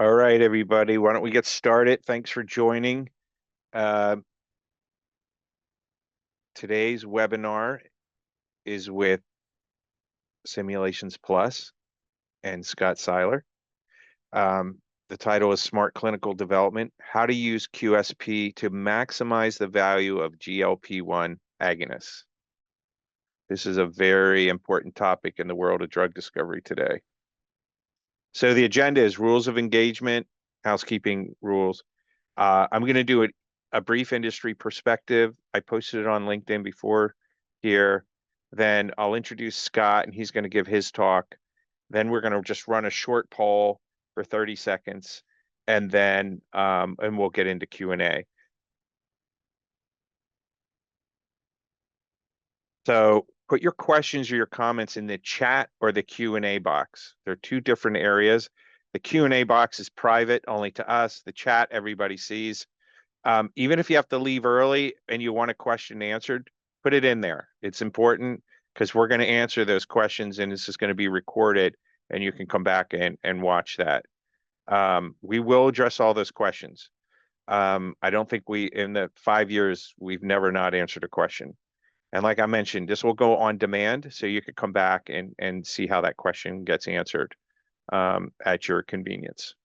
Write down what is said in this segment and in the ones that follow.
All right, everybody, why don't we get started? Thanks for joining. Uh, Today's webinar is with Simulations Plus and Scott Siler. The title is Smart Clinical Development, How to Use QSP to Maximize the Value of GLP-1 Agonists. This is a very important topic in the world of drug discovery today. So the agenda is rules of engagement, housekeeping rules. I'm going to do a brief industry perspective. I posted it on LinkedIn before here. Then I'll introduce Scott and he's going to give his talk. Then we're going to just run a short poll for 30 seconds and then and we'll get into Q&A. So put your questions or your comments in the chat or the Q&A box. They're two different areas. The Q&A box is private only to us. The chat everybody sees. Even if you have to leave early and you want a question answered, put it in there. It's important because we're going to answer those questions and this is going to be recorded and you can come back and watch that. We will address all those questions. I don't think in the 5 years, we've never not answered a question. And like I mentioned, this will go on demand, so you could come back and see how that question gets answered at your convenience.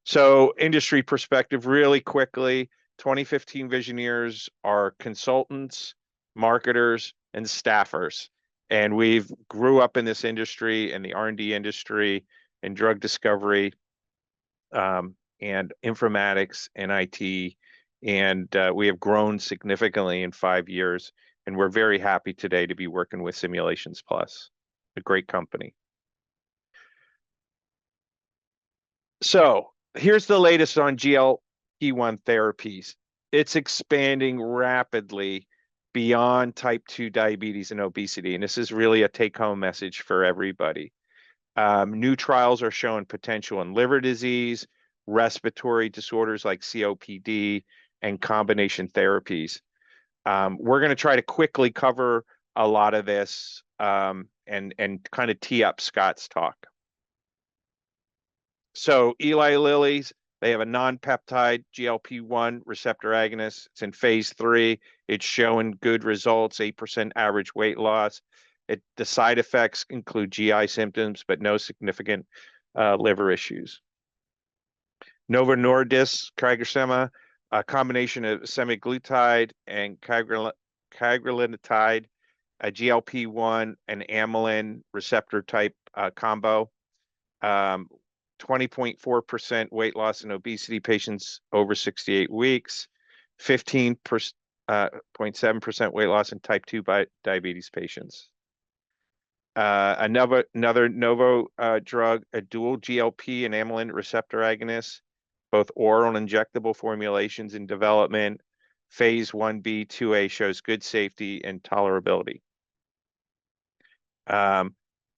So industry perspective, really quickly, 2015 Visioneers are consultants, marketers, and staffers. And we've grew up in this industry, in the R&D industry, in drug discovery, and informatics and IT. And we have grown significantly in 5 years. And we're very happy today to be working with Simulations Plus, a great company. So here's the latest on GLP-1 therapies. It's expanding rapidly beyond type 2 diabetes and obesity. And this is really a take-home message for everybody. New trials are showing potential in liver disease, respiratory disorders like COPD, and combination therapies. We're going to try to quickly cover a lot of this and kind of tee up Scott's talk. So Eli Lilly's, they have a non-peptide GLP-1 receptor agonist. It's in phase 3. It's showing good results, 8% average weight loss. The side effects include GI symptoms, but no significant liver issues. Novo Nordisk, CagriSema, a combination of semaglutide and cagrilintide, a GLP-1 and amylin receptor type combo. 20.4% weight loss in obesity patients over 68 weeks, 15.7% weight loss in type 2 diabetes patients. Another Novo drug, a dual GLP and amylin receptor agonist, both oral and injectable formulations in development. Phase 1b, 2a shows good safety and tolerability.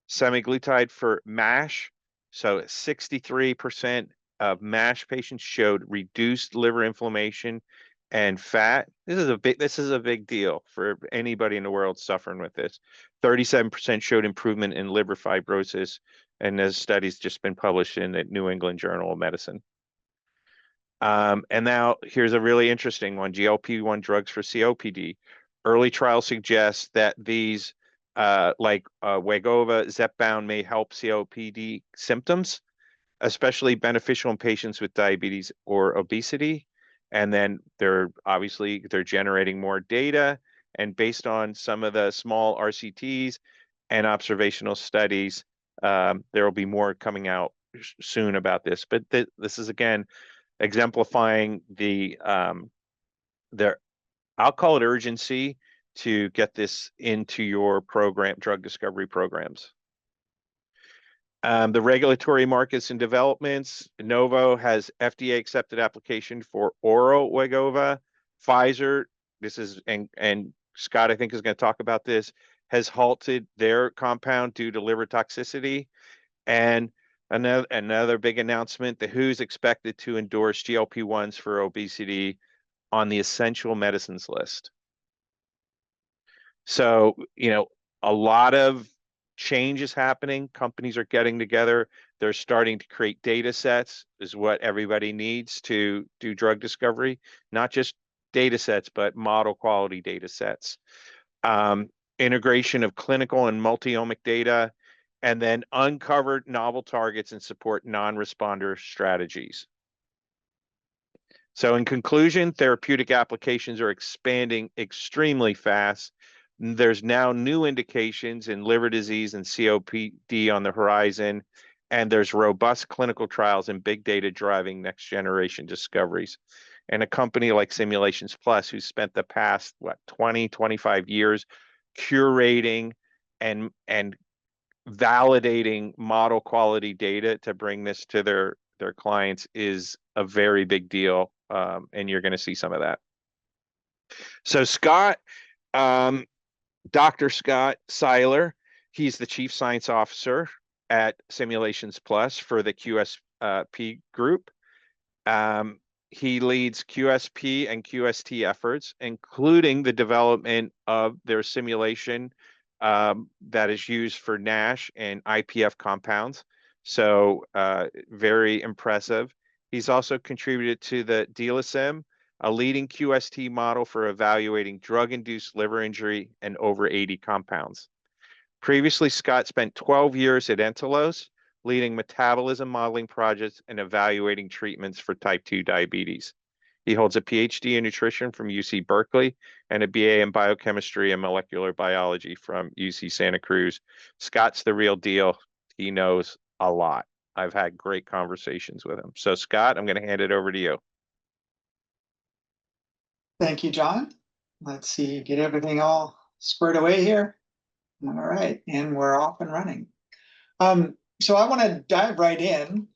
Semaglutide for MASH. So 63% of MASH patients showed reduced liver inflammation and fat. This is a big deal for anybody in the world suffering with this. 37% showed improvement in liver fibrosis, and this study's just been published in the New England Journal of Medicine. And now here's a really interesting one, GLP-1 drugs for COPD. Early trials suggest that these like Wegovy, Zepbound may help COPD symptoms, especially beneficial in patients with diabetes or obesity. And then they're generating more data. And based on some of the small RCTs and observational studies, there will be more coming out soon about this. But this is, again, exemplifying I'll call it urgency to get this into your drug discovery programs. The regulatory markets and developments, Novo has FDA accepted application for oral Wegovy. Pfizer, and Scott, I think, is going to talk about this, has halted their compound due to liver toxicity. And another big announcement, the WHO's expected to endorse GLP-1s for obesity on the essential medicines list. So, a lot of change is happening. Companies are getting together. They're starting to create data sets, is what everybody needs to do drug discovery, not just data sets, but model quality data sets. Integration of clinical and multi-omic data, and then uncovered novel targets and support non-responder strategies. So in conclusion, therapeutic applications are expanding extremely fast. There's now new indications in liver disease and COPD on the horizon, and there's robust clinical trials and big data driving next generation discoveries. And a company like Simulations Plus, who spent the past, 20, 25 years curating and validating model quality data to bring this to their clients, is a very big deal. And you're going to see some of that. So Scott, Dr. Scott Siler, he's the Chief Science Officer at Simulations Plus for the QSP group. He leads QSP and QST efforts, including the development of their simulation that is used for NASH and IPF compounds. So very impressive. He's also contributed to the DILIsym, a leading QST model for evaluating drug-induced liver injury and over 80 compounds. Previously, Scott spent 12 years at Untitled, leading metabolism modeling projects and evaluating treatments for type 2 diabetes. He holds a PhD in nutrition from UC Berkeley and a BA in biochemistry and molecular biology from UC Santa Cruz. Scott's the real deal. He knows a lot. I've had great conversations with him. So Scott, I'm going to hand it over to you. Thank you, John. Let's see, get everything all squared away here. All right, and we're off and running. So I want to dive right in,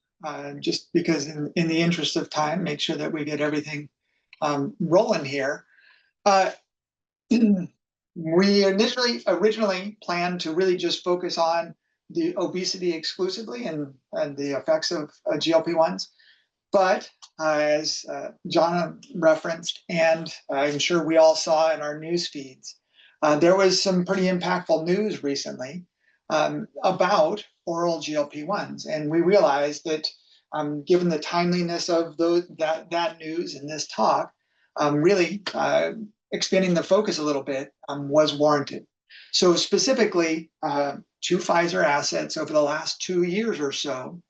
just because in the interest of time, make sure that we get everything rolling here. We originally planned to really just focus on the obesity exclusively and the effects of GLP-1s. But as John referenced, and I'm sure we all saw in our news feeds, there was some pretty impactful news recently about oral GLP-1s. And we realized that given the timeliness of that news and this talk, really expanding the focus a little bit was warranted. So specifically, 2 Pfizer assets over the last 2 years or so,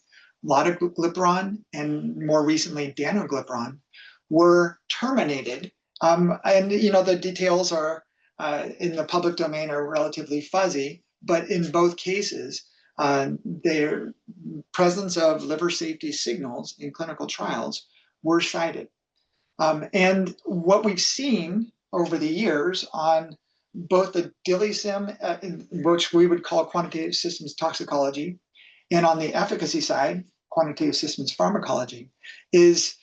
lotiglipron and more recently danuglipron, were terminated. And the details are in the public domain are relatively fuzzy, but in both cases, their presence of liver safety signals in clinical trials were cited. And what we've seen over the years on both the DILIsym, which we would call quantitative systems toxicology, and on the efficacy side, quantitative systems pharmacology, is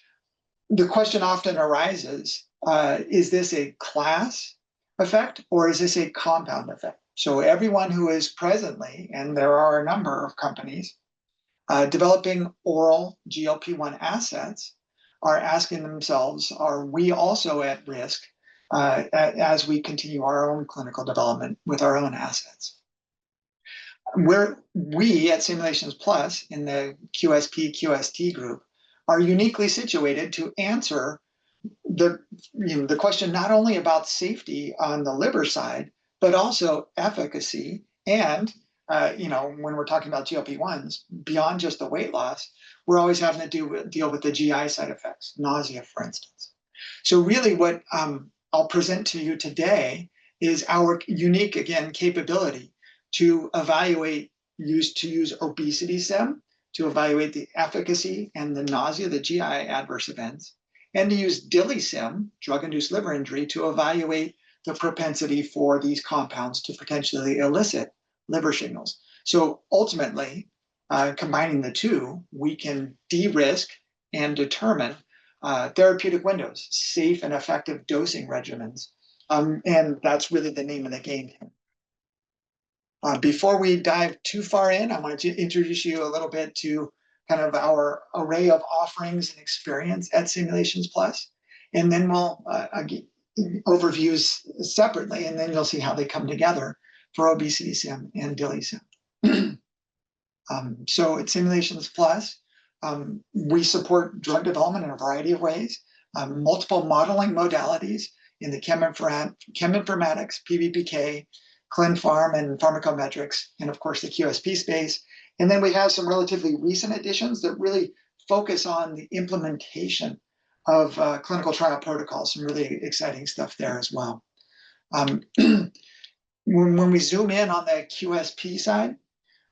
the question often arises, is this a class effect or is this a compound effect? So everyone who is presently, and there are a number of companies, developing oral GLP-1 assets are asking themselves, are we also at risk as we continue our own clinical development with our own assets? We at Simulations Plus in the QSP, QST group are uniquely situated to answer the question not only about safety on the liver side, but also efficacy. And when we're talking about GLP-1s, beyond just the weight loss, we're always having to deal with the GI side effects, nausea, for instance. So really what I'll present to you today is our unique, again, capability to use OBESITYsym to evaluate the efficacy and the nausea, the GI adverse events, and to use DILIsym, drug-induced liver injury, to evaluate the propensity for these compounds to potentially elicit liver signals. So ultimately, combining the two, we can de-risk and determine therapeutic windows, safe and effective dosing regimens. And that's really the name of the game here. Before we dive too far in, I want to introduce you a little bit to kind of our array of offerings and experience at Simulations Plus. And then we'll overviews separately, and then you'll see how they come together for OBESITYsym and DILIsym. So at Simulations Plus, we support drug development in a variety of ways, multiple modeling modalities in the cheminformatics, PBPK, ClinPharm, and pharmacometrics, and of course the QSP space. And then we have some relatively recent additions that really focus on the implementation of clinical trial protocols, some really exciting stuff there as well. When we zoom in on the QSP side,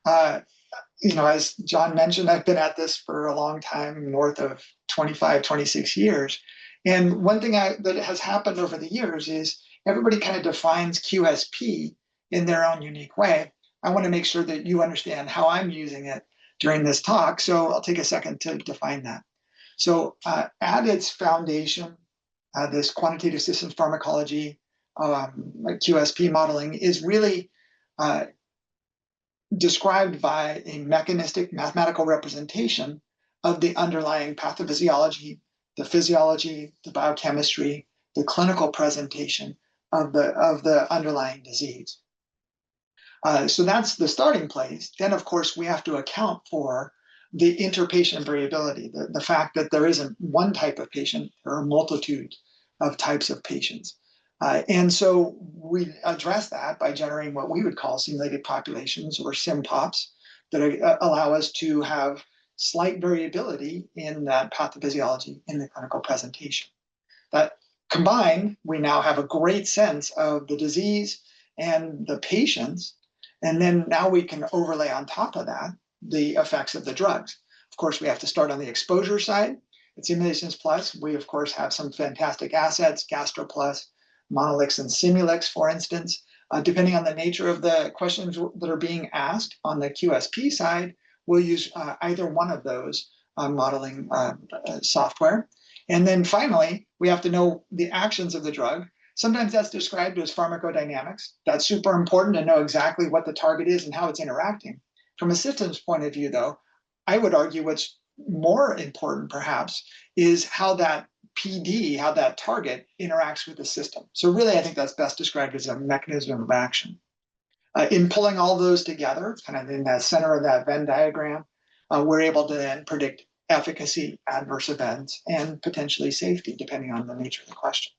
as John mentioned, I've been at this for a long time, north of 25, 26 years. And one thing that has happened over the years is everybody kind of defines QSP in their own unique way. I want to make sure that you understand how I'm using it during this talk, so I'll take a second to define that. So at its foundation, this quantitative systems pharmacology, QSP modeling is really described by a mechanistic mathematical representation of the underlying pathophysiology, the physiology, the biochemistry, the clinical presentation of the underlying disease. So that's the starting place. Then, of course, we have to account for the interpatient variability, the fact that there isn't one type of patient, there are a multitude of types of patients. And so we address that by generating what we would call simulated populations, or SimPops, that allow us to have slight variability in that pathophysiology in the clinical presentation. That combined, we now have a great sense of the disease and the patients, and then now we can overlay on top of that the effects of the drugs. Of course, we have to start on the exposure side. At Simulations Plus, we of course have some fantastic assets, GastroPlus, Monolix, and Simulix, for instance. Depending on the nature of the questions that are being asked on the QSP side, we'll use either one of those modeling software. And then finally, we have to know the actions of the drug. Sometimes that's described as pharmacodynamics. That's super important to know exactly what the target is and how it's interacting. From a systems point of view, though, I would argue what's more important, perhaps, is how that PD, how that target interacts with the system. So really, I think that's best described as a mechanism of action. In pulling all those together, kind of in the center of that Venn diagram, we're able to then predict efficacy, adverse events, and potentially safety, depending on the nature of the question.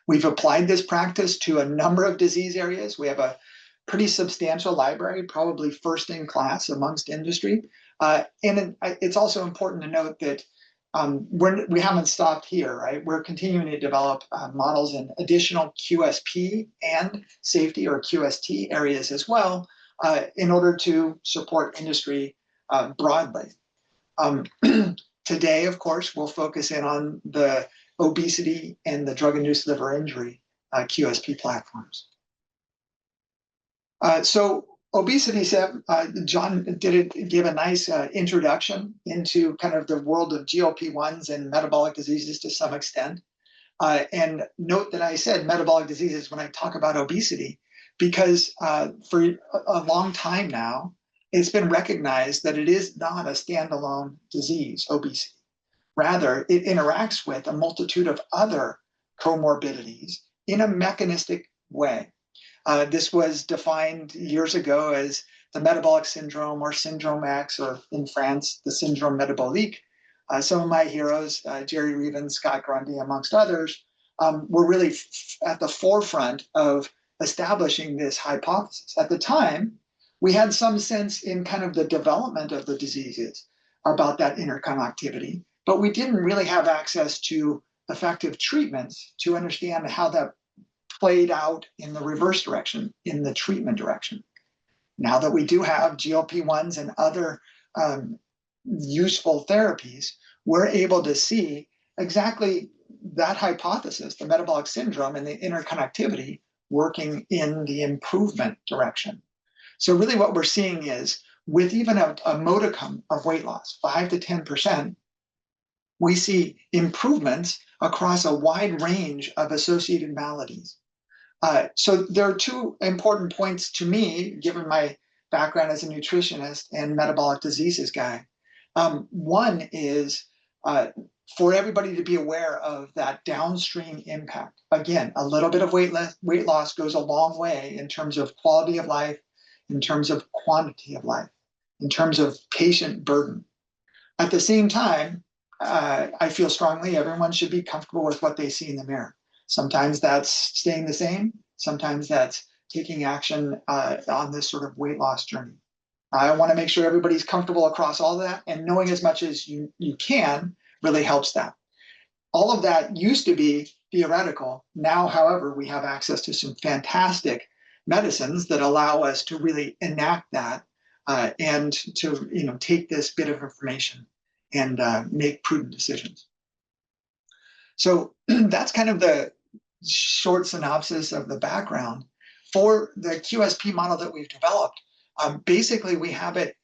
We've applied this practice to a number of disease areas. We have a pretty substantial library, probably first in class amongst industry. And it's also important to note that we haven't stopped here, right? We're continuing to develop models in additional QSP and safety, or QST, areas as well, in order to support industry broadly. Today, of course, we'll focus in on the obesity and the drug-induced liver injury QSP platforms. So OBESITYsym, John gave a nice introduction into kind of the world of GLP-1s and metabolic diseases to some extent. And note that I said metabolic diseases when I talk about obesity, because for a long time now, it's been recognized that it is not a standalone disease, obesity. Rather, it interacts with a multitude of other comorbidities in a mechanistic way. This was defined years ago as the metabolic syndrome, or syndrome X, or in France, the syndrome metabolique. Some of my heroes, Jerry Reven, Scott Grundy, amongst others, were really at the forefront of establishing this hypothesis. At the time, we had some sense in kind of the development of the diseases about that interconnectivity, but we didn't really have access to effective treatments to understand how that played out in the reverse direction, in the treatment direction. Now that we do have GLP-1s and other useful therapies, we're able to see exactly that hypothesis, the metabolic syndrome and the interconnectivity, working in the improvement direction. So really what we're seeing is, with even a modicum of weight loss, 5 to 10%, we see improvements across a wide range of associated maladies. So there are two important points to me, given my background as a nutritionist and metabolic diseases guy. One is for everybody to be aware of that downstream impact. Again, a little bit of weight loss goes a long way in terms of quality of life, in terms of quantity of life. in terms of patient burden. At the same time, I feel strongly everyone should be comfortable with what they see in the mirror. Sometimes that's staying the same. Sometimes that's taking action on this sort of weight loss journey. I want to make sure everybody's comfortable across all of that, and knowing as much as you can really helps that. All of that used to be theoretical. Now, however, we have access to some fantastic medicines that allow us to really enact that and to take this bit of information and make prudent decisions. So that's kind of the short synopsis of the background. For the QSP model that we've developed, basically we have it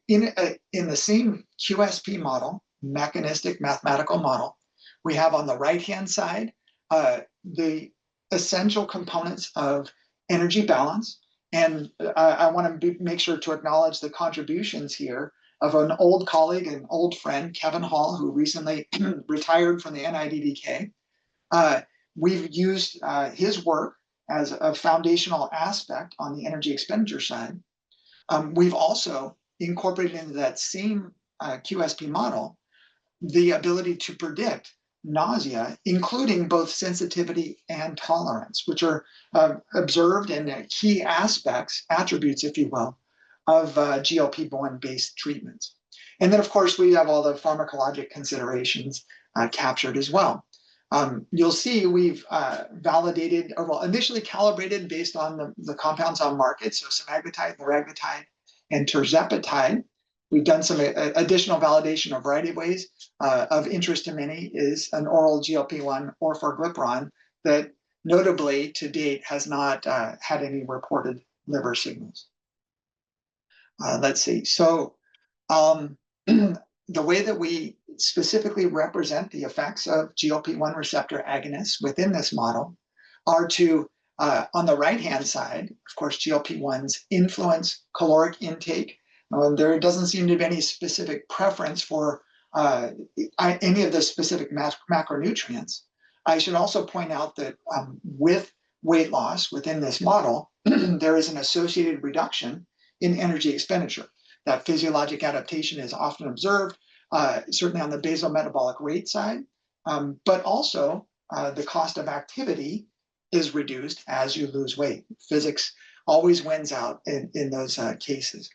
in the same QSP model, mechanistic mathematical model. We have on the right-hand side the essential components of energy balance. And I want to make sure to acknowledge the contributions here of an old colleague, an old friend, Kevin Hall, who recently retired from the NIDDK. We've used his work as a foundational aspect on the energy expenditure side. We've also incorporated into that same QSP model the ability to predict nausea, including both sensitivity and tolerance, which are observed in key aspects, attributes, if you will, of GLP-1 based treatments. And then, of course, we have all the pharmacologic considerations captured as well. You'll see we've validated, or well, initially calibrated based on the compounds on market, so semaglutide, liraglutide, and tirzepatide. We've done some additional validation a variety of ways. Of interest to many is an oral GLP-1 orforglipron that notably to date has not had any reported liver signals. Let's see. So the way that we specifically represent the effects of GLP-1 receptor agonists within this model are to, on the right-hand side, of course, GLP-1s influence caloric intake. There doesn't seem to be any specific preference for any of the specific macronutrients. I should also point out that with weight loss within this model, there is an associated reduction in energy expenditure. That physiologic adaptation is often observed, certainly on the basal metabolic rate side, but also the cost of activity is reduced as you lose weight. Physics always wins out in those cases.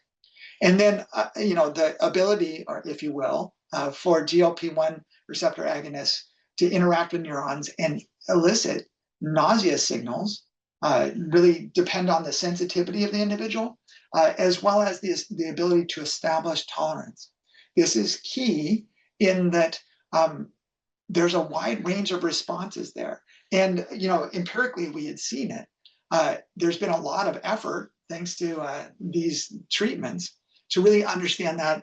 And then, the ability, or if you will, for GLP-1 receptor agonists to interact with neurons and elicit nausea signals really depend on the sensitivity of the individual, as well as the ability to establish tolerance. This is key in that there's a wide range of responses there. And, empirically, we had seen it. There's been a lot of effort, thanks to these treatments, to really understand that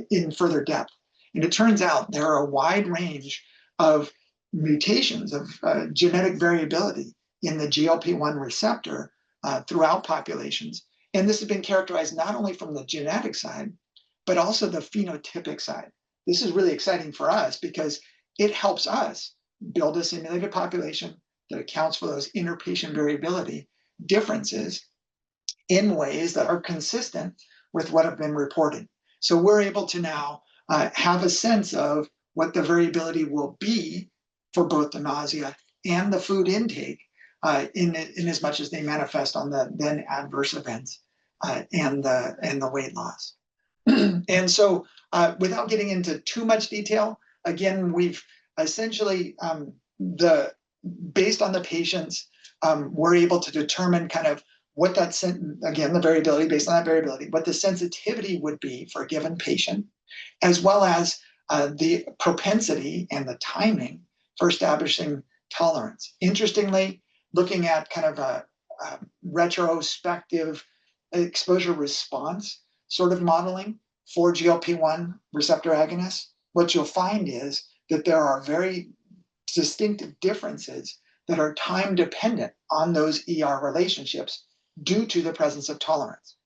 in further depth. And it turns out there are a wide range of mutations, of genetic variability in the GLP-1 receptor throughout populations. And this has been characterized not only from the genetic side, but also the phenotypic side. This is really exciting for us because it helps us build a simulated population that accounts for those interpatient variability differences in ways that are consistent with what have been reported. So we're able to now have a sense of what the variability will be for both the nausea and the food intake in as much as they manifest on the then adverse events and the weight loss. And so without getting into too much detail, again, we've essentially, based on the patients, we're able to determine kind of what that, again, the variability, based on that variability, what the sensitivity would be for a given patient, as well as the propensity and the timing for establishing tolerance. Interestingly, looking at kind of a retrospective exposure response sort of modeling for GLP-1 receptor agonists, what you'll find is that there are very distinctive differences that are time dependent on those ER relationships due to the presence of tolerance.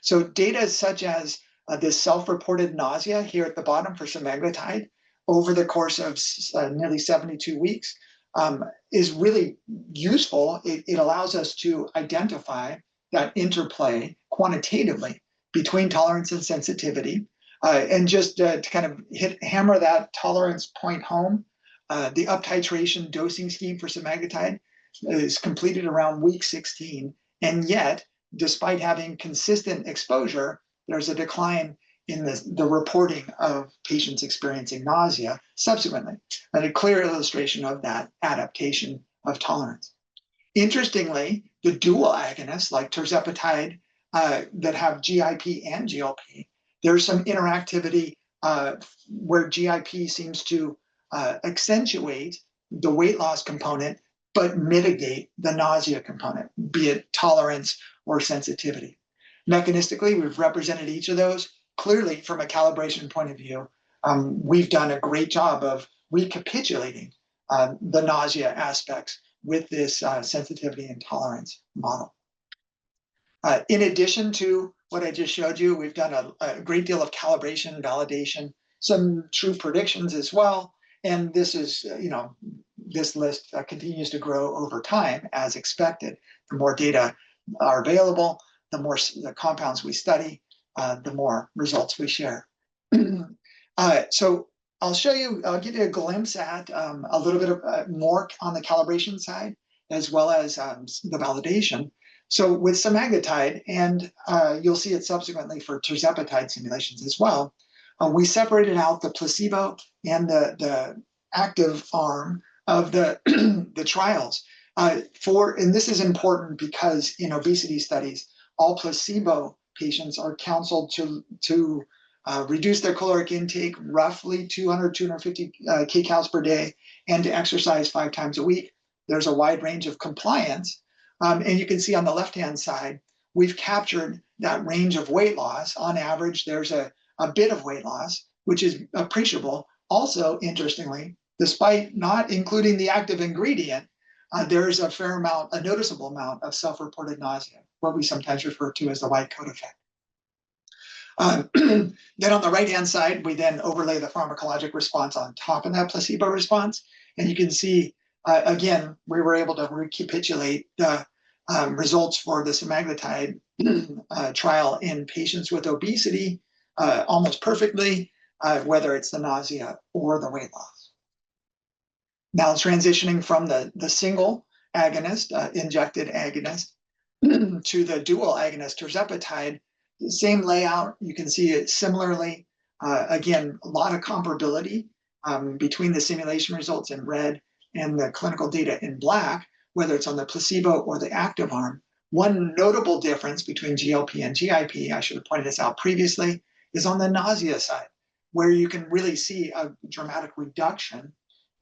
So data such as this self-reported nausea here at the bottom for semaglutide over the course of nearly 72 weeks is really useful. It allows us to identify that interplay quantitatively between tolerance and sensitivity. And just to kind of hammer that tolerance point home, the up-titration dosing scheme for semaglutide is completed around week 16. And yet, despite having consistent exposure, there's a decline in the reporting of patients experiencing nausea subsequently, and a clear illustration of that adaptation of tolerance. Interestingly, the dual agonists like tirzepatide that have GIP and GLP, there's some interactivity where GIP seems to accentuate the weight loss component, but mitigate the nausea component, be it tolerance or sensitivity. Mechanistically, we've represented each of those. Clearly, from a calibration point of view, we've done a great job of recapitulating the nausea aspects with this sensitivity and tolerance model. In addition to what I just showed you, we've done a great deal of calibration, validation, some true predictions as well. And this is, this list continues to grow over time as expected. The more data are available, the more the compounds we study, the more results we share. So I'll give you a glimpse at a little bit of more on the calibration side, as well as the validation. So with semaglutide, and you'll see it subsequently for tirzepatide simulations as well, we separated out the placebo and the active arm of the, the trials. And this is important because in obesity studies, all placebo patients are counseled to reduce their caloric intake roughly 200, 250 kcals per day, and to exercise 5 times a week. There's a wide range of compliance. And you can see on the left-hand side, we've captured that range of weight loss. On average, there's a bit of weight loss, which is appreciable. Also, interestingly, despite not including the active ingredient, there's a fair amount, a noticeable amount of self-reported nausea, what we sometimes refer to as the white coat effect. Then on the right-hand side, we then overlay the pharmacologic response on top of that placebo response. And you can see, again, we were able to recapitulate the results for the semaglutide trial in patients with obesity almost perfectly, whether it's the nausea or the weight loss. Now transitioning from the single agonist, injected agonist, to the dual agonist, tirzepatide, same layout. You can see it similarly. Again, a lot of comparability between the simulation results in red and the clinical data in black, whether it's on the placebo or the active arm. One notable difference between GLP and GIP, I should have pointed this out previously, is on the nausea side, where you can really see a dramatic reduction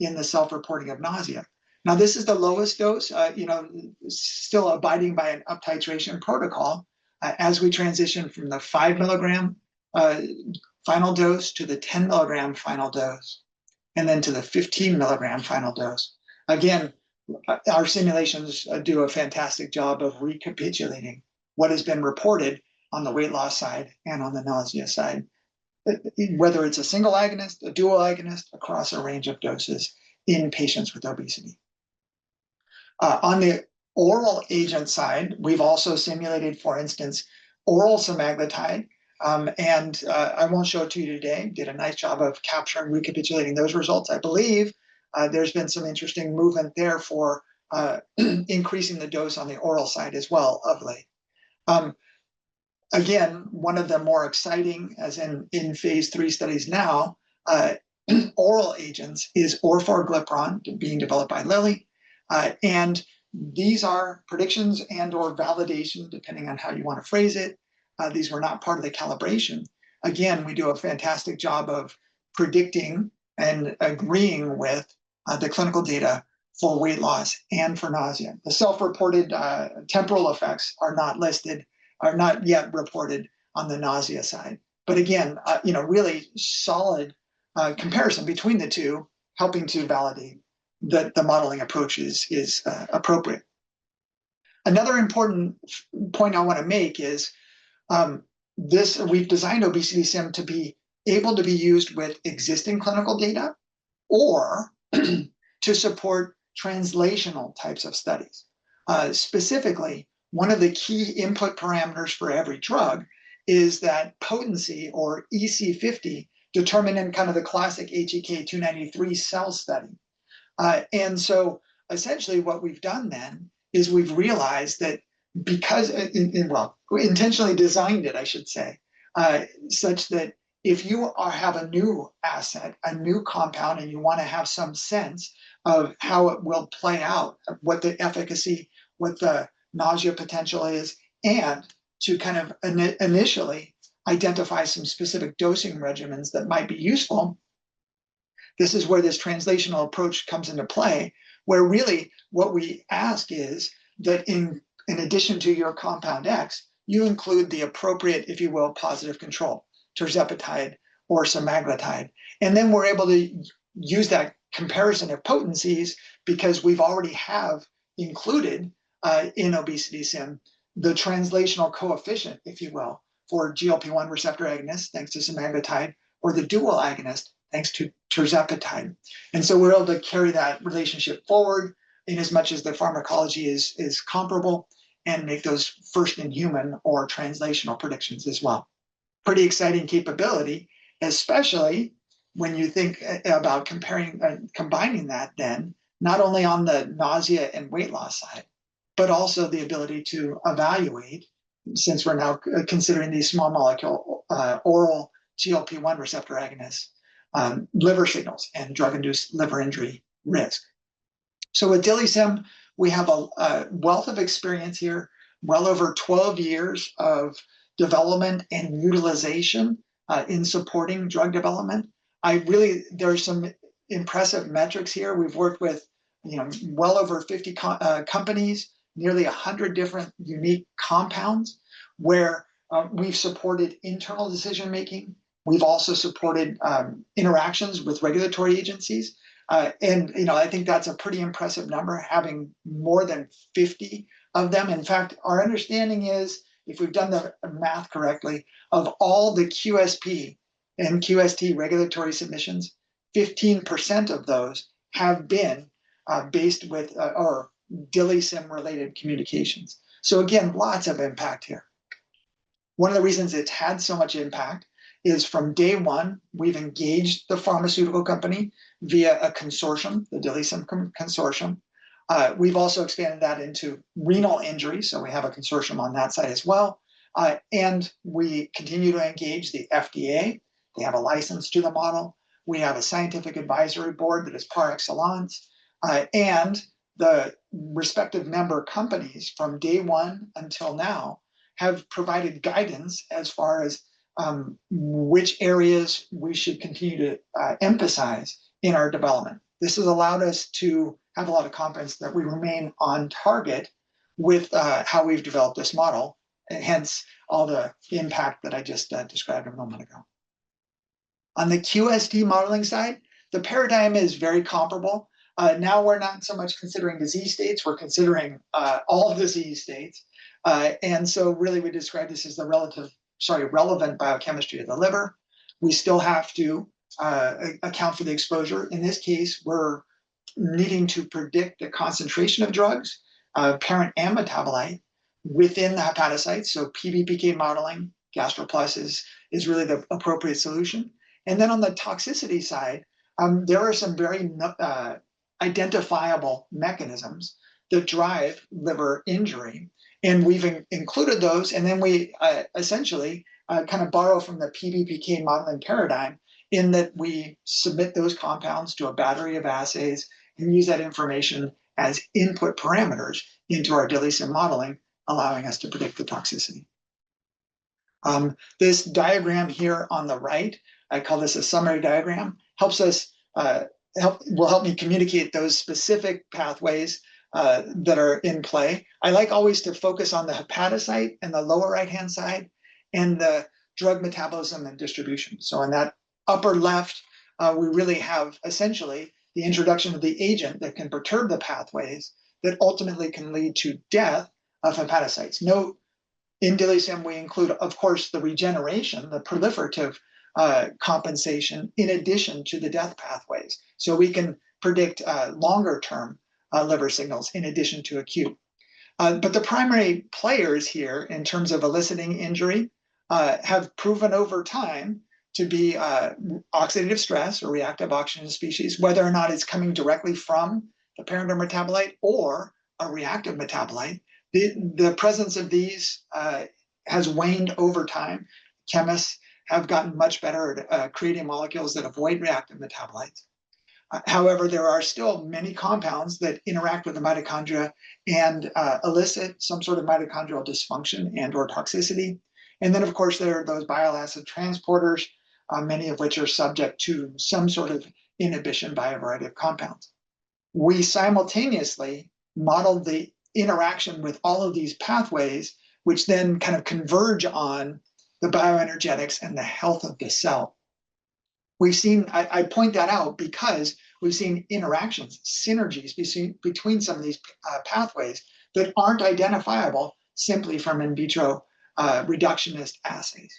in the self-reporting of nausea. Now, this is the lowest dose, still abiding by an up-titration protocol as we transition from the 5 milligram final dose to the 10 milligram final dose, and then to the 15 milligram final dose. Again, our simulations do a fantastic job of recapitulating what has been reported on the weight loss side and on the nausea side, whether it's a single agonist, a dual agonist, across a range of doses in patients with obesity. On the oral agent side, we've also simulated, for instance, oral semaglutide, and I won't show it to you today. Did a nice job of capturing, recapitulating those results. I believe there's been some interesting movement there for increasing the dose on the oral side as well of late. Again, one of the more exciting, as in phase 3 studies now, oral agents is orforglipron, being developed by Lilly. And these are predictions and or validation, depending on how you want to phrase it. These were not part of the calibration. Again, we do a fantastic job of predicting and agreeing with the clinical data for weight loss and for nausea. The self-reported temporal effects are not listed, are not yet reported on the nausea side. But again, really solid comparison between the two, helping to validate that the modeling approach is appropriate. Another important point I want to make is we've designed OBESITYsym to be able to be used with existing clinical data or to support translational types of studies. Specifically, one of the key input parameters for every drug is that potency, or EC50, determined in kind of the classic HEK 293 cell study. And so essentially what we've done then is we've realized that because, well, we intentionally designed it, I should say, such that if you have a new asset, a new compound, and you want to have some sense of how it will play out, what the efficacy, what the nausea potential is, and to kind of initially identify some specific dosing regimens that might be useful, this is where this translational approach comes into play, where really what we ask is that in addition to your compound X, you include the appropriate, if you will, positive control, tirzepatide or semaglutide. And then we're able to use that comparison of potencies because we've already have included in OBESITYsym the translational coefficient, if you will, for GLP-1 receptor agonist, thanks to semaglutide, or the dual agonist, thanks to tirzepatide. And so we're able to carry that relationship forward in as much as the pharmacology is comparable and make those first in human or translational predictions as well. Pretty exciting capability, especially when you think about combining that then, not only on the nausea and weight loss side, but also the ability to evaluate, since we're now considering these small molecule oral GLP-1 receptor agonists, liver signals and drug-induced liver injury risk. So with DILIsym, we have a wealth of experience here, well over 12 years of development and utilization in supporting drug development. There's some impressive metrics here. We've worked with, well over 50 companies, nearly 100 different unique compounds, where we've supported internal decision-making. We've also supported interactions with regulatory agencies. And I think that's a pretty impressive number, having more than 50 of them. In fact, our understanding is, if we've done the math correctly, of all the QSP and QST regulatory submissions, 15% of those have been based with or DILIsym related communications. So again, lots of impact here. One of the reasons it's had so much impact is from day one, we've engaged the pharmaceutical company via a consortium, the DILIsym consortium. We've also expanded that into renal injury, so we have a consortium on that side as well. And we continue to engage the FDA. They have a license to the model. We have a scientific advisory board that is par excellence. And the respective member companies from day one until now have provided guidance as far as which areas we should continue to emphasize in our development. This has allowed us to have a lot of confidence that we remain on target with how we've developed this model, and hence all the impact that I just described a moment ago. On the QST modeling side, the paradigm is very comparable. Now we're not so much considering disease states, we're considering all disease states. And so really we describe this as the relevant biochemistry of the liver. We still have to account for the exposure. In this case, we're needing to predict the concentration of drugs, parent and metabolite, within the hepatocytes. So PBPK modeling, GastroPlus is really the appropriate solution. And then on the toxicity side, there are some very identifiable mechanisms that drive liver injury. And we've included those, and then we essentially kind of borrow from the PBPK modeling paradigm in that we submit those compounds to a battery of assays and use that information as input parameters into our DILIsym modeling, allowing us to predict the toxicity. This diagram here on the right, I call this a summary diagram, helps us will help me communicate those specific pathways that are in play. I like always to focus on the hepatocyte and the lower right-hand side and the drug metabolism and distribution. So in that upper left, we really have essentially the introduction of the agent that can perturb the pathways that ultimately can lead to death of hepatocytes. Note, in DILIsym, we include, of course, the regeneration, the proliferative compensation, in addition to the death pathways. So we can predict longer-term liver signals in addition to acute. But the primary players here in terms of eliciting injury have proven over time to be oxidative stress or reactive oxygen species, whether or not it's coming directly from the parent or metabolite or a reactive metabolite. The presence of these has waned over time. Chemists have gotten much better at creating molecules that avoid reactive metabolites. However, there are still many compounds that interact with the mitochondria and elicit some sort of mitochondrial dysfunction and or toxicity. And then, of course, there are those bile acid transporters, many of which are subject to some sort of inhibition by a variety of compounds. We simultaneously modeled the interaction with all of these pathways, which then kind of converge on the bioenergetics and the health of the cell. We've seen, I point that out because we've seen interactions, synergies between some of these pathways that aren't identifiable simply from in vitro reductionist assays.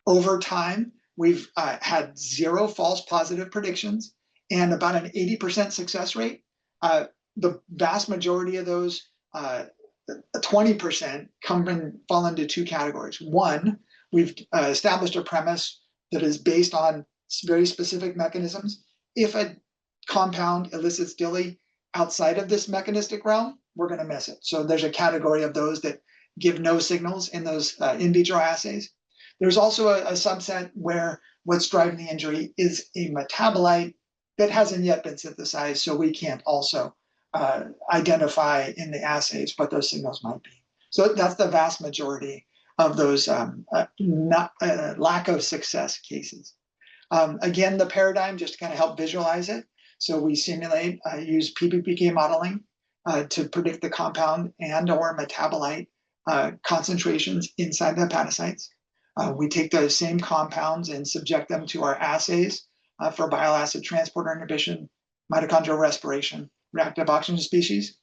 Over time, we've had 0 false positive predictions and about an 80% success rate. The vast majority of those 20% fall into 2 categories. One, we've established a premise that is based on very specific mechanisms. If a compound elicits DILI outside of this mechanistic realm, we're going to miss it. So there's a category of those that give no signals in those in vitro assays. There's also a subset where what's driving the injury is a metabolite that hasn't yet been synthesized, so we can't also identify in the assays what those signals might be. So that's the vast majority of those lack of success cases. Again, the paradigm, just to kind of help visualize it. So we simulate, use PBPK modeling to predict the compound and or metabolite concentrations inside the hepatocytes. We take those same compounds and subject them to our assays for bile acid transporter inhibition, mitochondrial respiration, reactive oxygen species.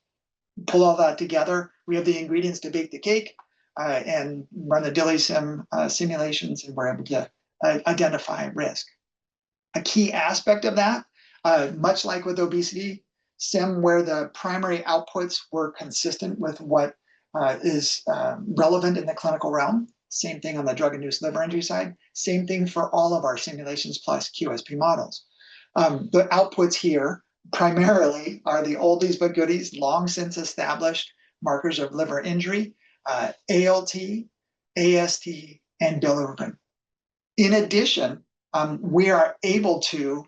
Pull all that together. We have the ingredients to bake the cake and run the DILIsym simulations, and we're able to identify risk. A key aspect of that, much like with OBESITYsym, where the primary outputs were consistent with what is relevant in the clinical realm. Same thing on the drug-induced liver injury side. Same thing for all of our simulations plus QSP models. The outputs here primarily are the oldies but goodies, long since established markers of liver injury, ALT, AST, and bilirubin. In addition, we are able to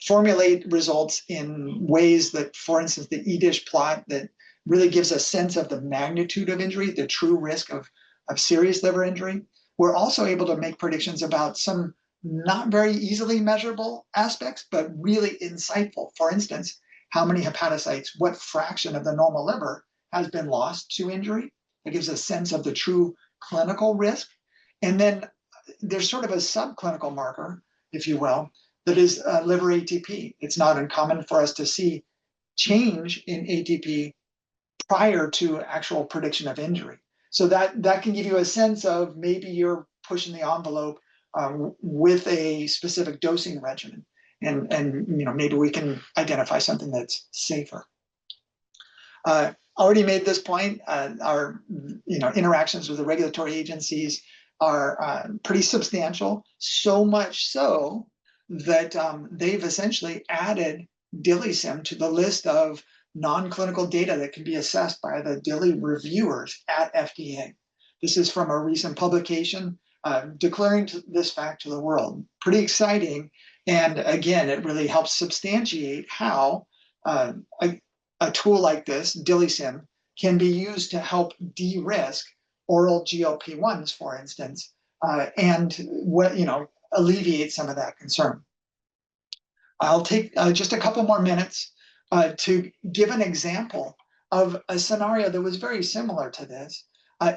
formulate results in ways that, for instance, the EDISH plot that really gives a sense of the magnitude of injury, the true risk of serious liver injury. We're also able to make predictions about some not very easily measurable aspects, but really insightful. For instance, how many hepatocytes, what fraction of the normal liver has been lost to injury? It gives a sense of the true clinical risk. And then there's sort of a subclinical marker, if you will, that is liver ATP. It's not uncommon for us to see change in ATP prior to actual prediction of injury. So that can give you a sense of maybe you're pushing the envelope with a specific dosing regimen, and maybe we can identify something that's safer. Already made this point. Our interactions with the regulatory agencies are pretty substantial. So much so that they've essentially added DILIsym to the list of non-clinical data that can be assessed by the DILI reviewers at FDA. This is from a recent publication declaring this fact to the world. Pretty exciting. And again, it really helps substantiate how a tool like this, DILIsym, can be used to help de-risk oral GLP-1s, for instance, and alleviate some of that concern. I'll take just a couple more minutes to give an example of a scenario that was very similar to this.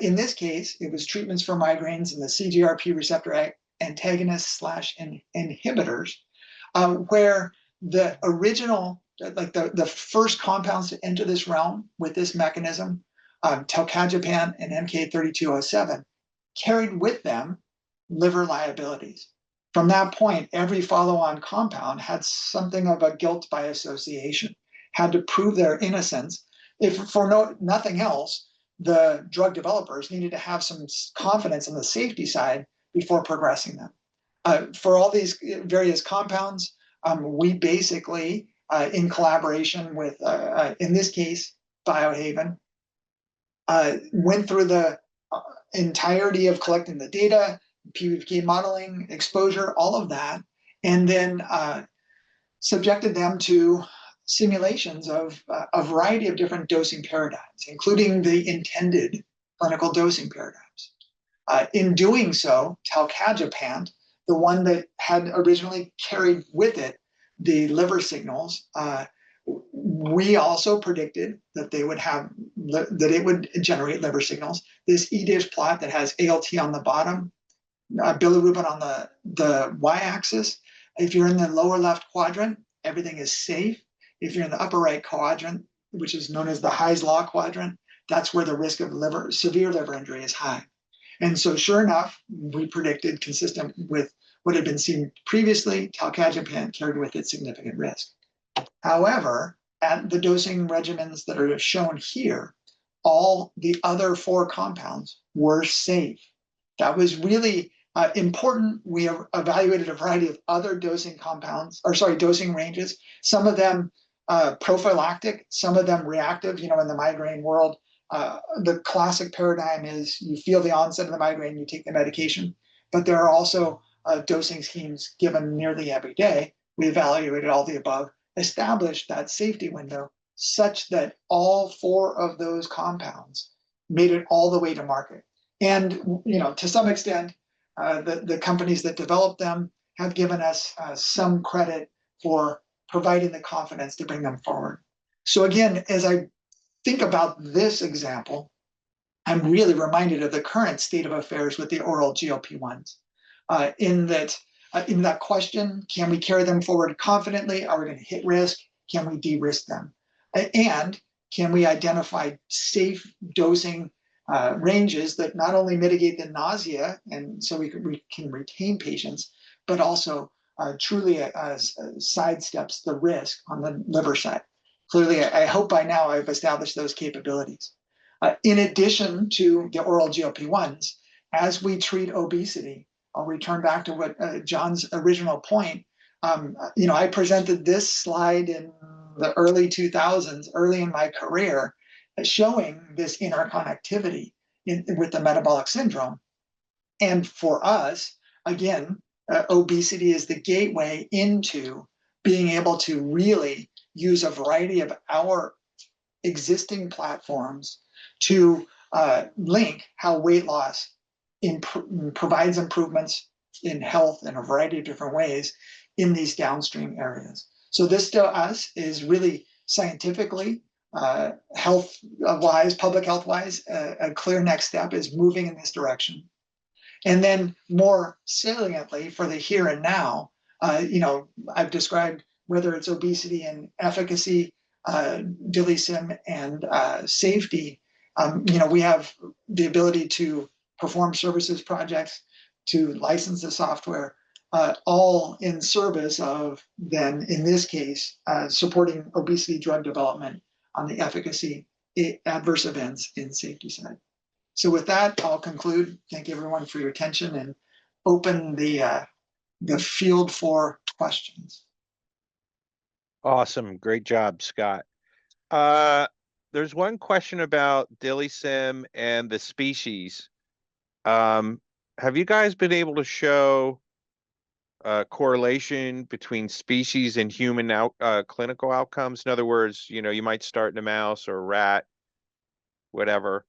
In this case, it was treatments for migraines and the CGRP receptor antagonists / inhibitors, where the original, like the first compounds to enter this realm with this mechanism, talcajapan and MK3207, carried with them liver liabilities. From that point, every follow-on compound had something of a guilt by association, had to prove their innocence, if for nothing else, the drug developers needed to have some confidence on the safety side before progressing them. For all these various compounds, we basically, in collaboration with, in this case, Biohaven, went through the entirety of collecting the data, PBPK modeling, exposure, all of that, and then subjected them to simulations of a variety of different dosing paradigms, including the intended clinical dosing paradigms. In doing so, talcagipant, the one that had originally carried with it the liver signals, we also predicted that they would have that it would generate liver signals. This EDISH plot that has ALT on the bottom, bilirubin on the y-axis. If you're in the lower left quadrant, everything is safe. If you're in the upper right quadrant, which is known as the Hy's Law quadrant, that's where the risk of severe liver injury is high. And so sure enough, we predicted, consistent with what had been seen previously, talcagipant carried with it significant risk. However, at the dosing regimens that are shown here, all the other 4 compounds were safe. That was really important. We have evaluated a variety of other dosing dosing ranges, some of them prophylactic, some of them reactive. In the migraine world, the classic paradigm is you feel the onset of the migraine, you take the medication, but there are also dosing schemes given nearly every day. We evaluated all the above, established that safety window such that all 4 of those compounds made it all the way to market. And to some extent, the companies that developed them have given us some credit for providing the confidence to bring them forward. So again, as I think about this example, I'm really reminded of the current state of affairs with the oral GLP-1s. In that question, can we carry them forward confidently? Are we going to hit risk? Can we de-risk them? And can we identify safe dosing ranges that not only mitigate the nausea, and so we can retain patients, but also truly sidesteps the risk on the liver side. Clearly, I hope by now I've established those capabilities. In addition to the oral GLP-1s, as we treat obesity, I'll return back to what John's original point. I presented this slide in the early 2000s, early in my career, showing this interconnectivity with the metabolic syndrome. And for us, again, obesity is the gateway into being able to really use a variety of our existing platforms to link how weight loss provides improvements in health in a variety of different ways in these downstream areas. So this to us is really scientifically, health-wise, public health-wise, a clear next step is moving in this direction. And then more saliently for the here and now, I've described whether it's obesity and efficacy, DILIsym and safety. We have the ability to perform services projects, to license the software, all in service of then, in this case, supporting obesity drug development on the efficacy, adverse events, and safety side. So with that, I'll conclude. Thank you everyone for your attention and open the field for questions. Awesome. Great job, Scott. There's one question about DILIsym and the species. Have you guys been able to show a correlation between species and human clinical outcomes? In other words, you might start in a mouse or a rat, whatever,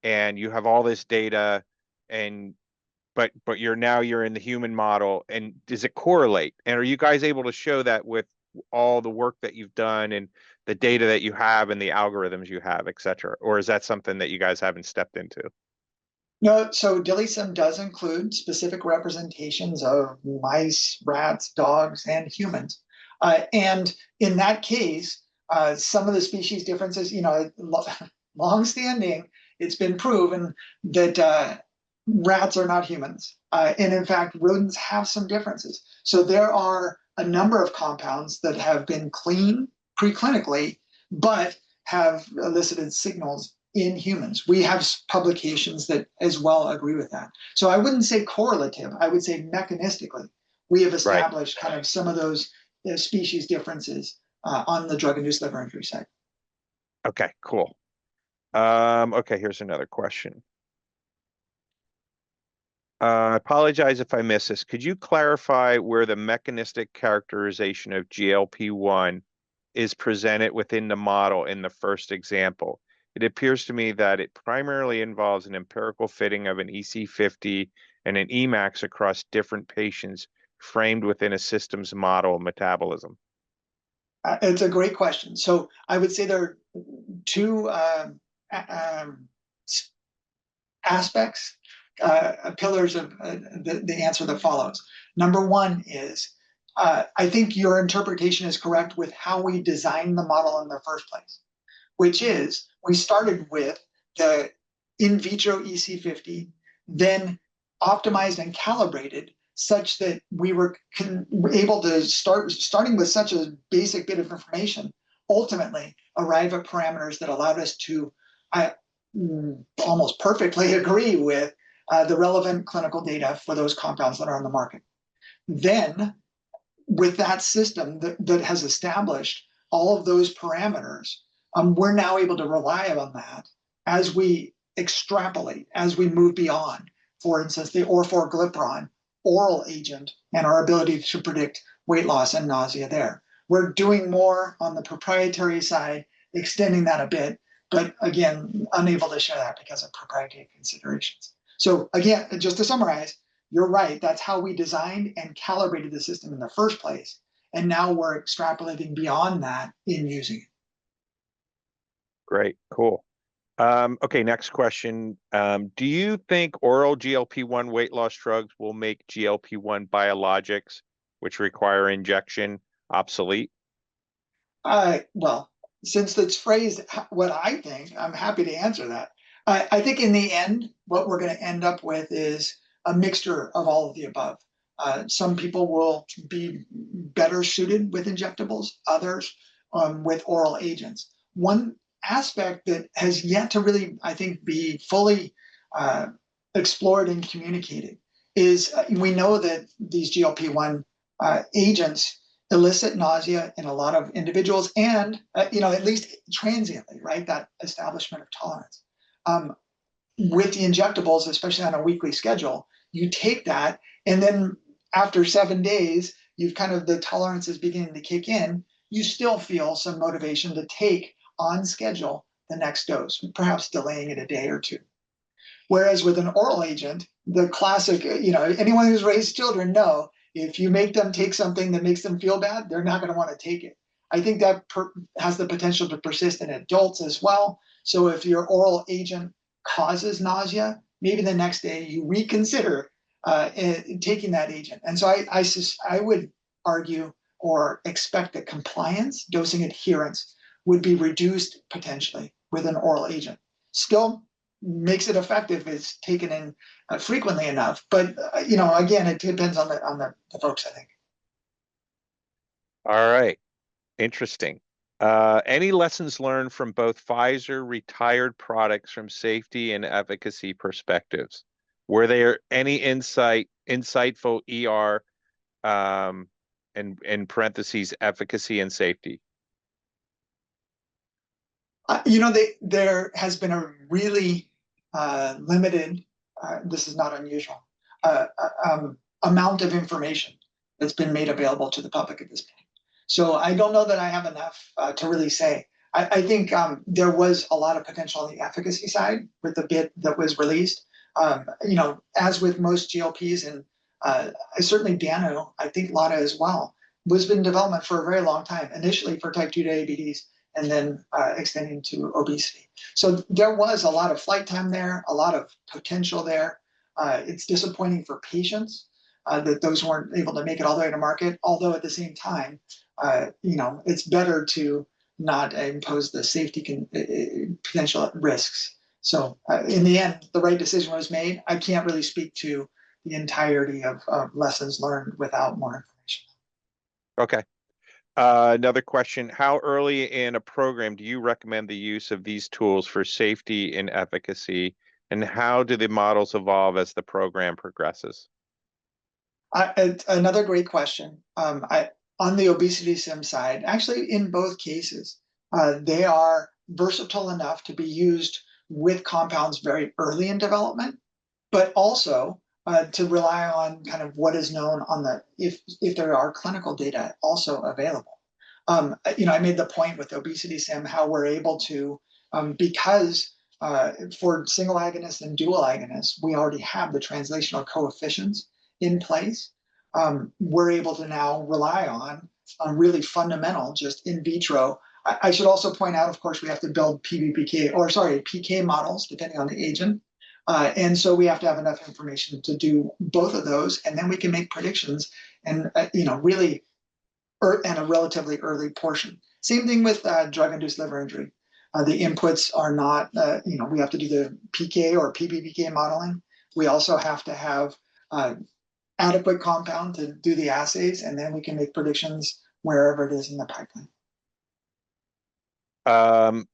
and you have all this data, but you're in the human model, and does it correlate? And are you guys able to show that with all the work that you've done and the data that you have and the algorithms you have, et cetera? Or is that something that you guys haven't stepped into? No, so DILIsym does include specific representations of mice, rats, dogs, and humans. And in that case, some of the species differences, long-standing, it's been proven that rats are not humans. And in fact, rodents have some differences. So there are a number of compounds that have been clean preclinically, but have elicited signals in humans. We have publications that as well agree with that. So I wouldn't say correlative, I would say mechanistically, we have Right. established kind of some of those species differences on the drug-induced liver injury side. Okay, cool. Okay, here's another question. I apologize if I missed this. Could you clarify where the mechanistic characterization of GLP-1 is presented within the model in the first example? It appears to me that it primarily involves an empirical fitting of an EC50 and an Emax across different patients framed within a systems model of metabolism. It's a great question. So I would say there are two aspects, pillars of the answer that follows. Number one is, I think your interpretation is correct with how we designed the model in the first place, which is we started with the in vitro EC50, then optimized and calibrated such that we were able to starting with such a basic bit of information, ultimately arrive at parameters that allowed us to almost perfectly agree with the relevant clinical data for those compounds that are on the market. Then, with that system that has established all of those parameters, we're now able to rely on that as we extrapolate, as we move beyond, for instance, the orforglipron oral agent and our ability to predict weight loss and nausea there. We're doing more on the proprietary side, extending that a bit, but again, unable to share that because of proprietary considerations. So again, just to summarize, you're right, that's how we designed and calibrated the system in the first place. And now we're extrapolating beyond that in using it. Great, cool. Okay, next question. Do you think oral GLP-1 weight loss drugs will make GLP-1 biologics, which require injection, obsolete? Well, since it's phrased what I think, I'm happy to answer that. I think in the end, what we're going to end up with is a mixture of all of the above. Some people will be better suited with injectables, others with oral agents. One aspect that has yet to really, I think, be fully explored and communicated is we know that these GLP-1 agents elicit nausea in a lot of individuals and, at least transiently, right? That establishment of tolerance. With the injectables, especially on a weekly schedule, you take that and then after 7 days, you've kind of, the tolerance is beginning to kick in. You still feel some motivation to take on schedule the next dose, perhaps delaying it a day or two. Whereas with an oral agent, the classic, anyone who's raised children know, if you make them take something that makes them feel bad, they're not going to want to take it. I think that has the potential to persist in adults as well. So if your oral agent causes nausea, maybe the next day you reconsider taking that agent. And so I would argue or expect that compliance, dosing adherence, would be reduced potentially with an oral agent. Still makes it effective if it's taken in frequently enough. But again, it depends on the folks, I think. All right, interesting. Any lessons learned from both Pfizer retired products from safety and efficacy perspectives? Were there any insightful ER, and in parentheses, efficacy and safety? There has been a really limited, this is not unusual, amount of information that's been made available to the public at this point. So I don't know that I have enough to really say. I think there was a lot of potential on the efficacy side with the bit that was released. As with most GLPs, and certainly Dano, I think Lada as well, was in development for a very long time, initially for type 2 diabetes, and then extending to obesity. So there was a lot of flight time there, a lot of potential there. It's disappointing for patients that those weren't able to make it all the way to market, although at the same time, it's better to not impose the safety potential risks. So in the end, the right decision was made. I can't really speak to the entirety of lessons learned without more information. Okay. Another question, how early in a program do you recommend the use of these tools for safety and efficacy, and how do the models evolve as the program progresses? It's another great question. On the OBESITYsym side, actually, in both cases, they are versatile enough to be used with compounds very early in development, but also to rely on kind of what is known on the if there are clinical data also available. I made the point with OBESITYsym how we're able to because for single agonists and dual agonists, we already have the translational coefficients in place. We're able to now rely on really fundamental, just in vitro. I should also point out, of course, we have to build PK models depending on the agent. And so we have to have enough information to do both of those, and then we can make predictions and really and a relatively early portion. Same thing with drug-induced liver injury. The inputs are not, we have to do the PK or PBPK modeling. We also have to have adequate compound to do the assays, and then we can make predictions wherever it is in the pipeline.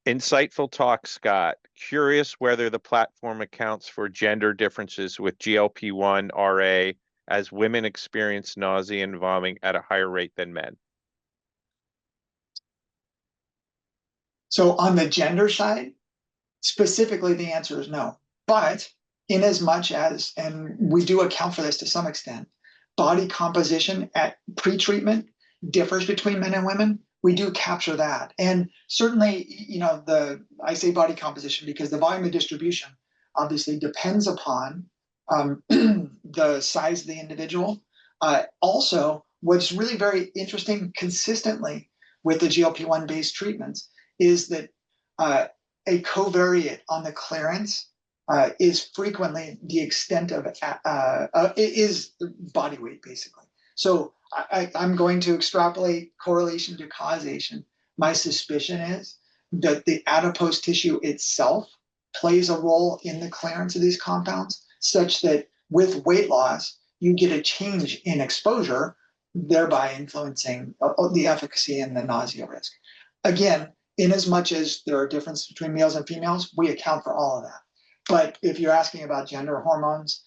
Insightful talk, Scott. Curious whether the platform accounts for gender differences with GLP-1 RA, as women experience nausea and vomiting at a higher rate than men. So on the gender side, specifically, the answer is no. But in as much as, and we do account for this to some extent, body composition at pre-treatment differs between men and women, we do capture that. And certainly, I say body composition because the volume of distribution obviously depends upon the size of the individual. Also, what's really very interesting consistently with the GLP-1 based treatments is that a covariate on the clearance is frequently the extent of is body weight, basically. So I'm going to extrapolate correlation to causation. My suspicion is that the adipose tissue itself plays a role in the clearance of these compounds, such that with weight loss, you get a change in exposure, thereby influencing the efficacy and the nausea risk. Again, in as much as there are differences between males and females, we account for all of that. But if you're asking about gender hormones,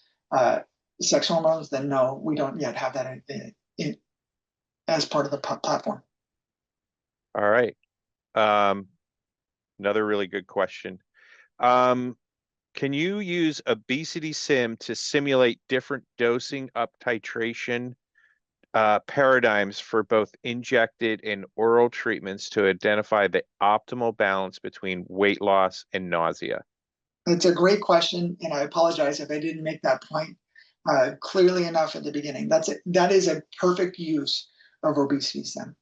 sex hormones, then no, we don't yet have that as part of the platform. All right. Another really good question. Can you use OBESITYsym to simulate different dosing up titration paradigms for both injected and oral treatments to identify the optimal balance between weight loss and nausea? It's a great question, and I apologize if I didn't make that point clearly enough at the beginning. That is a perfect use of OBESITYsym.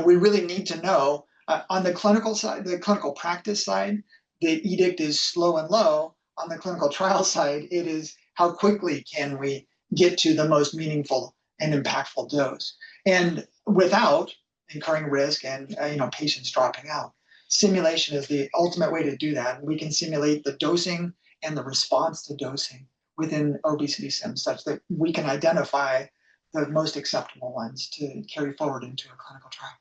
We really need to know on the clinical side, the clinical practice side, the edict is slow and low. On the clinical trial side, it is how quickly can we get to the most meaningful and impactful dose, and without incurring risk and patients dropping out. Simulation is the ultimate way to do that. We can simulate the dosing and the response to dosing within OBESITYsym such that we can identify the most acceptable ones to carry forward into a clinical trial.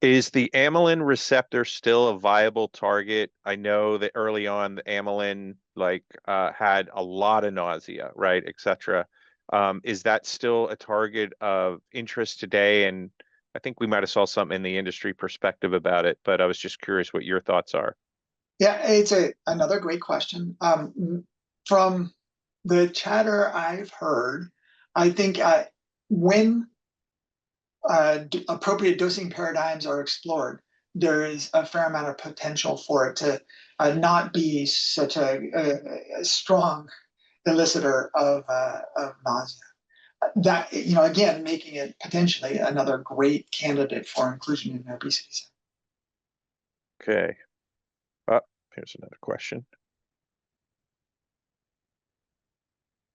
Is the amylin receptor still a viable target? I know that early on the amylin had a lot of nausea, right, et cetera. Is that still a target of interest today? And I think we might have saw something in the industry perspective about it, but I was just curious what your thoughts are. Yeah, it's another great question. From the chatter I've heard, I think when appropriate dosing paradigms are explored, there is a fair amount of potential for it to not be such a strong elicitor of nausea. That, again, making it potentially another great candidate for inclusion in OBESITYsym. Okay. Oh, here's another question.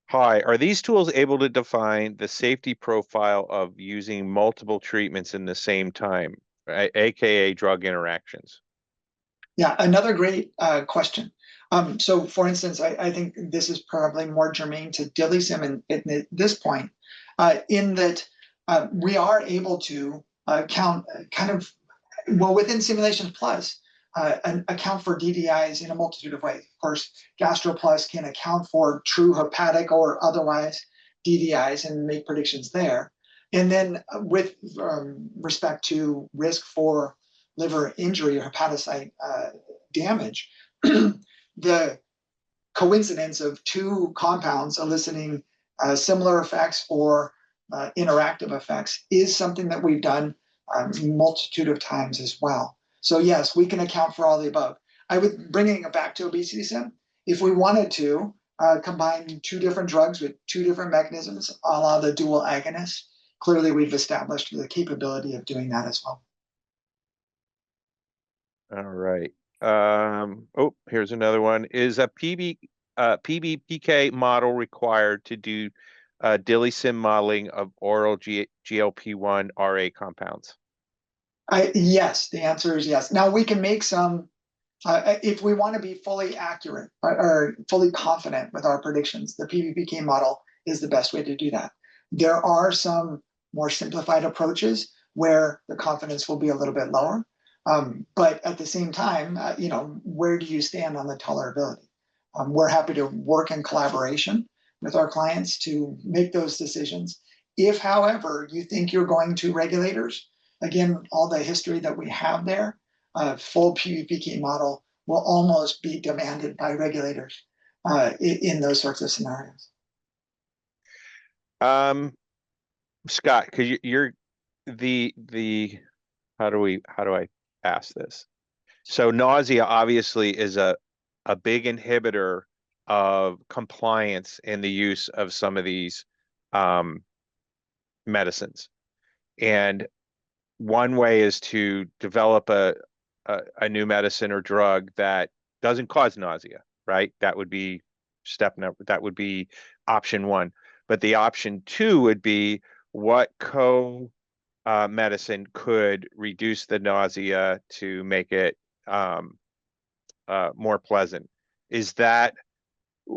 Hi, are these tools able to define the safety profile of using multiple treatments in the same time, aka drug interactions? Yeah, another great question. So, for instance, I think this is probably more germane to DILIsym at this point, in that we are able to count within Simulations Plus, account for DDIs in a multitude of ways. Of course, GastroPlus can account for true hepatic or otherwise DDIs and make predictions there. And then with respect to risk for liver injury or hepatocyte damage, the coincidence of two compounds eliciting similar effects or interactive effects is something that we've done a multitude of times as well. So yes, we can account for all the above. I would, bringing it back to OBESITYsym, if we wanted to combine two different drugs with two different mechanisms, a la the dual agonists, clearly we've established the capability of doing that as well. All right. Oh, here's another one. Is a PBPK model required to do DILIsym modeling of oral GLP-1 RA compounds? Yes, the answer is yes. Now we can make some, if we want to be fully accurate or fully confident with our predictions, the PBPK model is the best way to do that. There are some more simplified approaches where the confidence will be a little bit lower. But at the same time, where do you stand on the tolerability? We're happy to work in collaboration with our clients to make those decisions. If, however, you think you're going to regulators, again, all the history that we have there, a full PBPK model will almost be demanded by regulators in those sorts of scenarios. Scott, because you're the how do I ask this? So nausea obviously is a big inhibitor of compliance in the use of some of these medicines. And one way is to develop a new medicine or drug that doesn't cause nausea, right? That would be that would be option one. But the option two would be what medicine could reduce the nausea to make it more pleasant.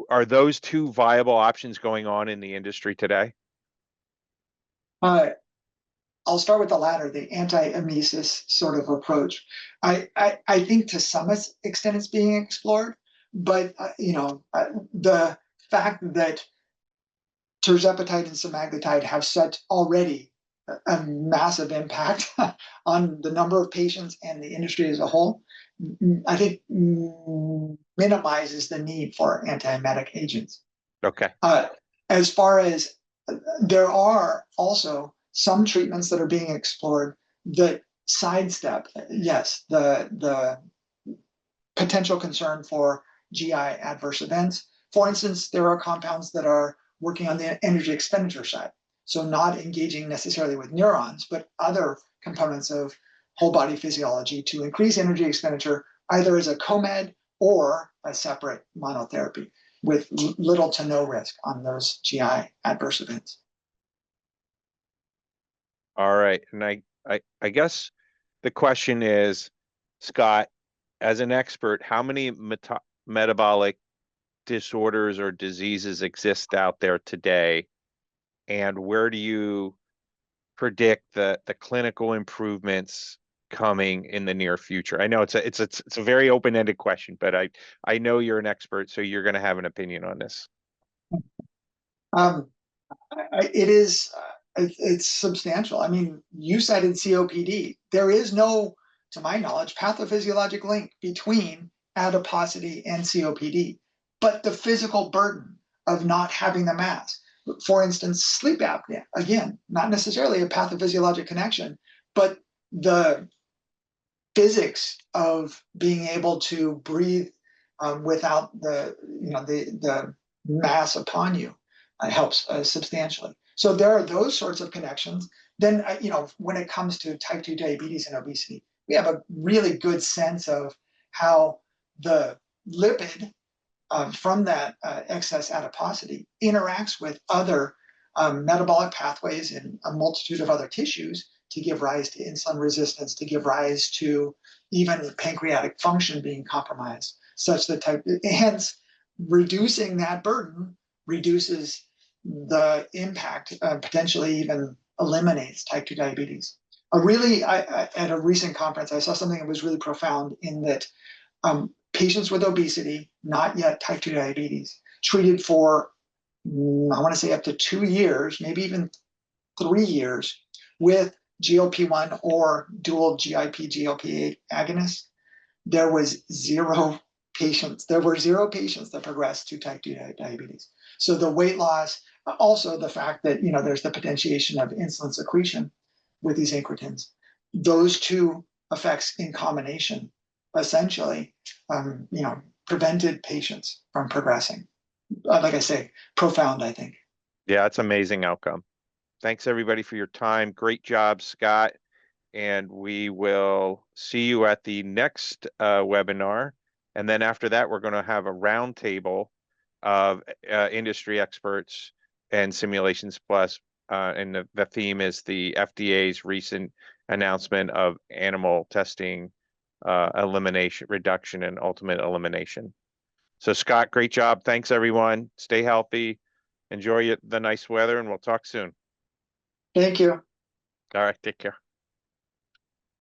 Are those two viable options going on in the industry today? I'll start with the latter, the anti-emesis sort of approach. I think to some extent it's being explored, but the fact that tirzepatide and semaglutide have such already a massive impact on the number of patients and the industry as a whole, I think minimizes the need for antiemetic agents. Okay. As far as there are also some treatments that are being explored that sidestep, yes, the potential concern for GI adverse events. For instance, there are compounds that are working on the energy expenditure side. So not engaging necessarily with neurons, but other components of whole body physiology to increase energy expenditure, either as a co-med or a separate monotherapy with little to no risk on those GI adverse events. All right. And I guess the question is, Scott, as an expert, how many metabolic disorders or diseases exist out there today? And where do you predict the clinical improvements coming in the near future? I know it's a very open-ended question, but I know you're an expert, so you're going to have an opinion on this. It's substantial. I mean, you cited COPD. There is no, to my knowledge, pathophysiologic link between adiposity and COPD, but the physical burden of not having the mass. For instance, sleep apnea, again, not necessarily a pathophysiologic connection, but the physics of being able to breathe without the mass upon you helps substantially. So there are those sorts of connections. Then, when it comes to type 2 diabetes and obesity, we have a really good sense of how the lipid from that excess adiposity interacts with other metabolic pathways in a multitude of other tissues to give rise to insulin resistance, to give rise to even pancreatic function being compromised, such that hence reducing that burden reduces the impact, potentially even eliminates type 2 diabetes. At a recent conference, I saw something that was really profound in that patients with obesity, not yet type 2 diabetes, treated for, I want to say up to 2 years, maybe even 3 years with GLP-1 or dual GIP-GLP agonists, there were zero patients that progressed to type 2 diabetes. So the weight loss, also the fact that there's the potentiation of insulin secretion with these incretins, those two effects in combination essentially prevented patients from progressing. Like I say, profound, I think. Yeah, it's amazing outcome. Thanks everybody for your time. Great job, Scott. And we will see you at the next webinar. And then after that, we're going to have a roundtable of industry experts and Simulations Plus. And the theme is the FDA's recent announcement of animal testing elimination, reduction, and ultimate elimination. So Scott, great job. Thanks everyone. Stay healthy. Enjoy the nice weather, and we'll talk soon. Thank you. All right, take care.